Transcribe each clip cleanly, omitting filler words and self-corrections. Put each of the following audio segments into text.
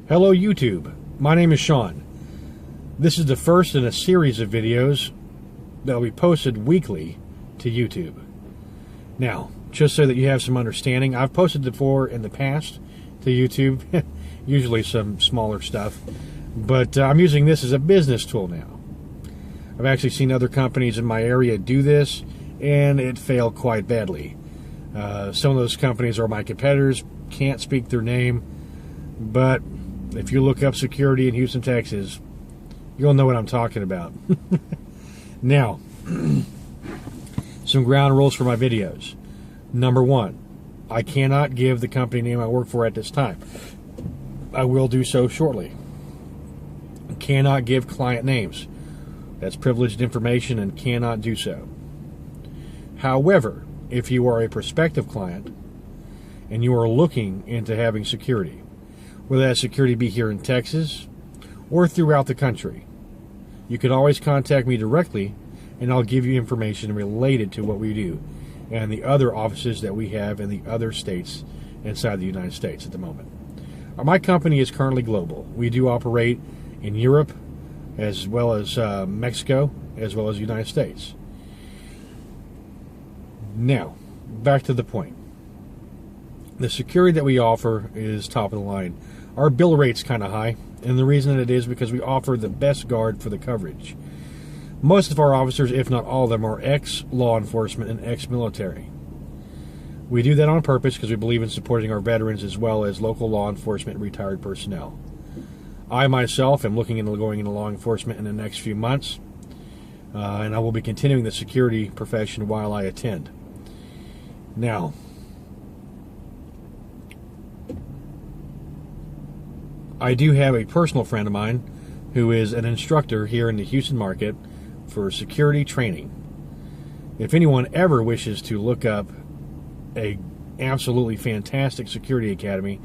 Hello YouTube, my name is Sean. This is the first in a series of videos that will be posted weekly to YouTube. Now, just so that you have some understanding, I've posted before in the past to YouTube, usually some smaller stuff, but I'm using this as a business tool now. I've actually seen other companies in my area do this, and it failed quite badly. Some of those companies are my competitors, can't speak their name, but if you look up security in Houston, Texas, you'll know what I'm talking about. Now, some ground rules for my videos. Number one, I cannot give the company name I work for at this time. I will do so shortly. I cannot give client names. That's privileged information and cannot do so. However, if you are a prospective client and you are looking into having security, whether that security be here in Texas or throughout the country, you can always contact me directly and I'll give you information related to what we do and the other offices that we have in the other states inside the United States at the moment. My company is currently global. We do operate in Europe as well as Mexico as well as the United States. Now, back to the point. The security that we offer is top of the line. Our bill rate's kind of high, and the reason it is because we offer the best guard for the coverage. Most of our officers, if not all of them, are ex-law enforcement and ex-military. We do that on purpose because we believe in supporting our veterans as well as local law enforcement and retired personnel. I myself am looking into going into law enforcement in the next few months, and I will be continuing the security profession while I attend. Now, I do have a personal friend of mine who is an instructor here in the Houston market for security training. If anyone ever wishes to look up a absolutely fantastic security academy,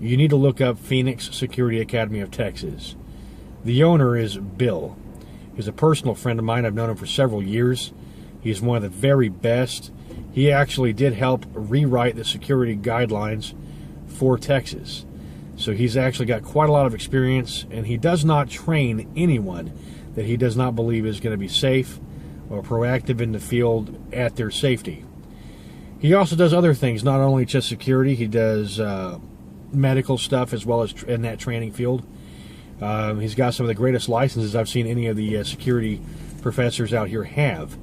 you need to look up Phoenix Security Academy of Texas. The owner is Bill. He's a personal friend of mine. I've known him for several years. He's one of the very best. He actually did help rewrite the security guidelines for Texas. So he's actually got quite a lot of experience, and he does not train anyone that he does not believe is going to be safe or proactive in the field at their safety. He also does other things, not only just security. He does medical stuff as well as in that training field. He's got some of the greatest licenses I've seen any of the security professors out here have.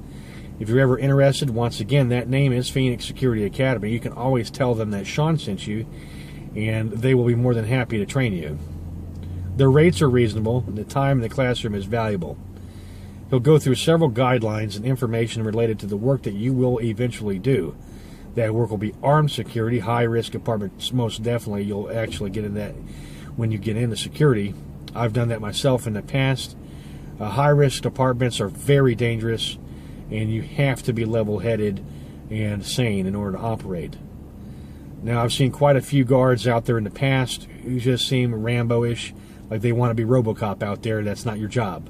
If you're ever interested, once again, that name is Phoenix Security Academy. You can always tell them that Sean sent you, and they will be more than happy to train you. Their rates are reasonable, and the time in the classroom is valuable. He'll go through several guidelines and information related to the work that you will eventually do. That work will be armed security, high-risk apartments. Most definitely, you'll actually get in that when you get into security. I've done that myself in the past. High-risk apartments are very dangerous, and you have to be level-headed and sane in order to operate. Now, I've seen quite a few guards out there in the past who just seem Rambo-ish, like they want to be RoboCop out there. That's not your job.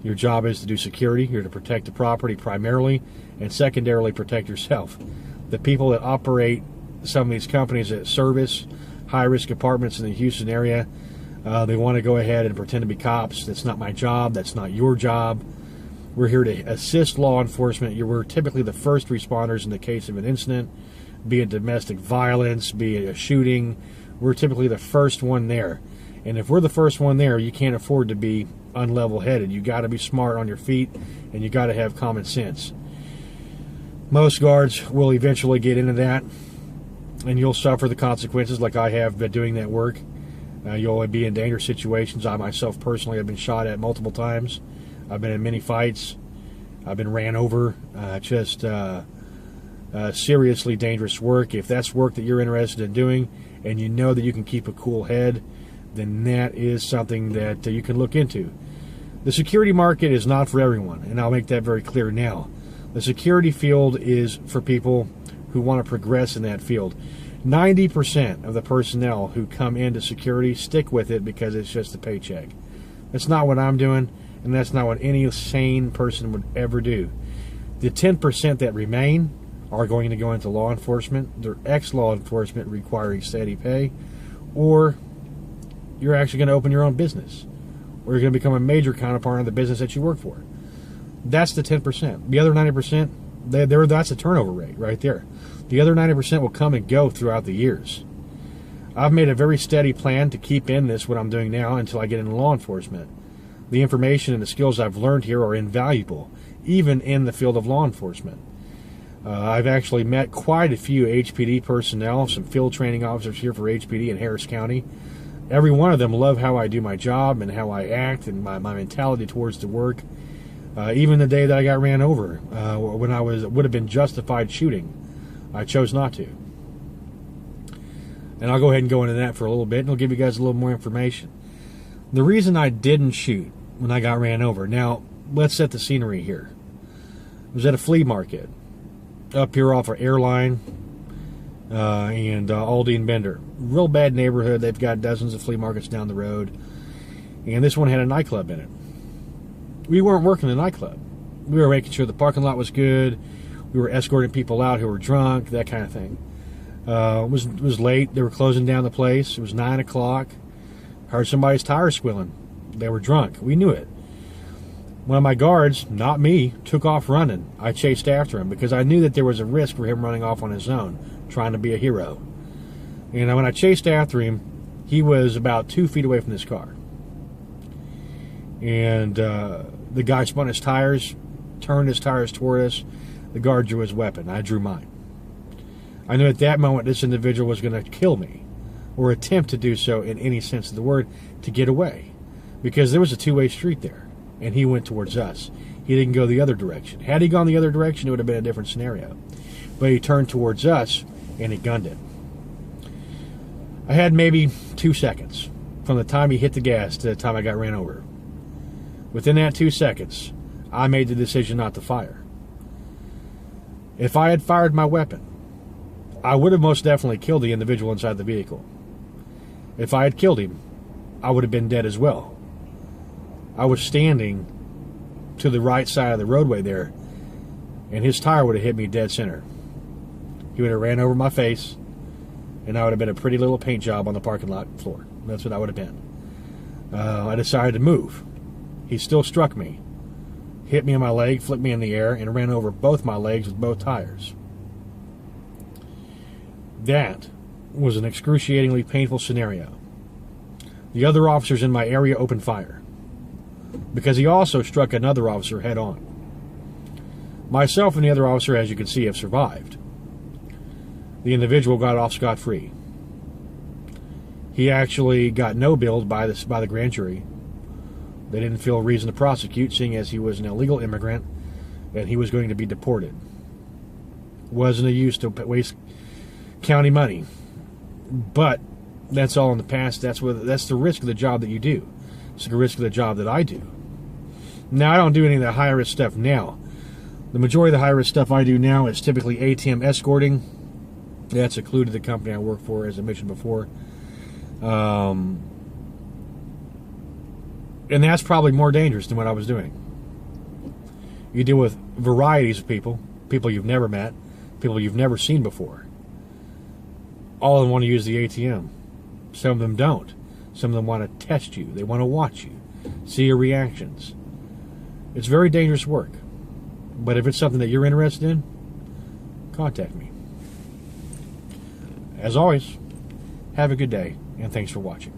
Your job is to do security. You're to protect the property primarily, and secondarily protect yourself. The people that operate some of these companies that service high-risk apartments in the Houston area, they want to go ahead and pretend to be cops. That's not my job. That's not your job. We're here to assist law enforcement. We're typically the first responders in the case of an incident, be it domestic violence, be it a shooting. We're typically the first one there. And if we're the first one there, you can't afford to be unlevel-headed. You got to be smart on your feet, and you got to have common sense. Most guards will eventually get into that, and you'll suffer the consequences like I have been doing that work. You'll be in dangerous situations. I myself personally have been shot at multiple times. I've been in many fights. I've been ran over. Seriously dangerous work. If that's work that you're interested in doing and you know that you can keep a cool head, then that is something that you can look into. The security market is not for everyone, and I'll make that very clear now. The security field is for people who want to progress in that field. 90% of the personnel who come into security stick with it because it's just a paycheck. That's not what I'm doing, and that's not what any sane person would ever do. The 10% that remain are going to go into law enforcement. They're ex-law enforcement requiring steady pay, or you're actually going to open your own business, or you're going to become a major counterpart of the business that you work for. That's the 10%. The other 90%, that's the turnover rate right there. The other 90% will come and go throughout the years. I've made a very steady plan to keep in this, what I'm doing now, until I get into law enforcement. The information and the skills I've learned here are invaluable, even in the field of law enforcement. I've actually met quite a few HPD personnel, some field training officers here for HPD in Harris County. Every one of them love how I do my job and how I act and my mentality towards the work. Even the day that I got ran over, when I would have been justified shooting, I chose not to. And I'll go ahead and go into that for a little bit, and I'll give you guys a little more information. The reason I didn't shoot when I got ran over, now, let's set the scenery here. I was at a flea market up here off of Airline and Aldi and Bender. Real bad neighborhood. They've got dozens of flea markets down the road. And this one had a nightclub in it. We weren't working the nightclub. We were making sure the parking lot was good. We were escorting people out who were drunk, that kind of thing. It was late. They were closing down the place. It was 9 o'clock. Heard somebody's tires squealing. They were drunk. We knew it. One of my guards, not me, took off running. I chased after him because I knew that there was a risk for him running off on his own, trying to be a hero. And when I chased after him, he was about 2 feet away from this car. And the guy spun his tires, turned his tires toward us. The guard drew his weapon. I drew mine. I knew at that moment this individual was going to kill me, or attempt to do so in any sense of the word, to get away. Because there was a two-way street there, and he went towards us. He didn't go the other direction. Had he gone the other direction, it would have been a different scenario. But he turned towards us, and he gunned it. I had maybe 2 seconds from the time he hit the gas to the time I got ran over. Within that 2 seconds, I made the decision not to fire. If I had fired my weapon, I would have most definitely killed the individual inside the vehicle. If I had killed him, I would have been dead as well. I was standing to the right side of the roadway there, and his tire would have hit me dead center. He would have ran over my face, and I would have been a pretty little paint job on the parking lot floor. That's what I would have been. I decided to move. He still struck me, hit me on my leg, flipped me in the air, and ran over both my legs with both tires. That was an excruciatingly painful scenario. The other officers in my area opened fire, because he also struck another officer head on. Myself and the other officer, as you can see, have survived. The individual got off scot-free. He actually got no-billed by the grand jury. They didn't feel a reason to prosecute, seeing as he was an illegal immigrant and he was going to be deported. Wasn't a use to waste county money. But that's all in the past. That's the risk of the job that you do. It's the risk of the job that I do. Now, I don't do any of the high-risk stuff now. The majority of the high-risk stuff I do now is typically ATM escorting. That's included the company I work for, as I mentioned before. And that's probably more dangerous than what I was doing. You deal with varieties of people you've never met, people you've never seen before. All of them want to use the ATM. Some of them don't. Some of them want to test you. They want to watch you, see your reactions. It's very dangerous work. But if it's something that you're interested in, contact me. As always, have a good day, and thanks for watching.